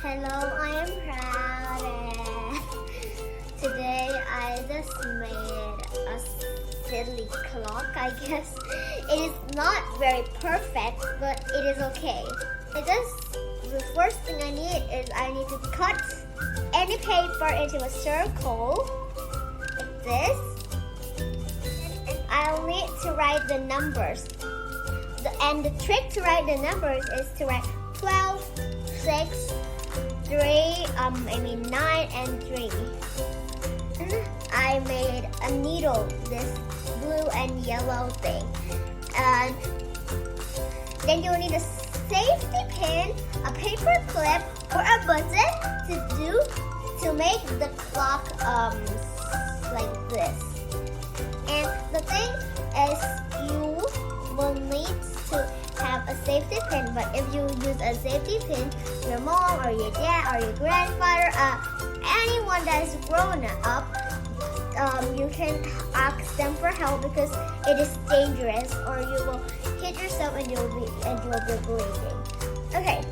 Hello, I am proud and today I just made a silly clock, I guess. It is not very perfect, but it is okay. The first thing I need is I need to cut any paper into a circle like this. And I'll need to write the numbers. And the trick to write the numbers is to write 12, 6, 9 and 3. And I made a needle, this blue and yellow thing. And then you'll need a safety pin, a paper clip, or a button to make the clock like this. And the thing is you will need to have a safety pin, but if you use a safety pin, your mom or your dad or your grandfather, anyone that is grown up, you can ask them for help because it is dangerous, or you will hit yourself and you'll be bleeding. Okay.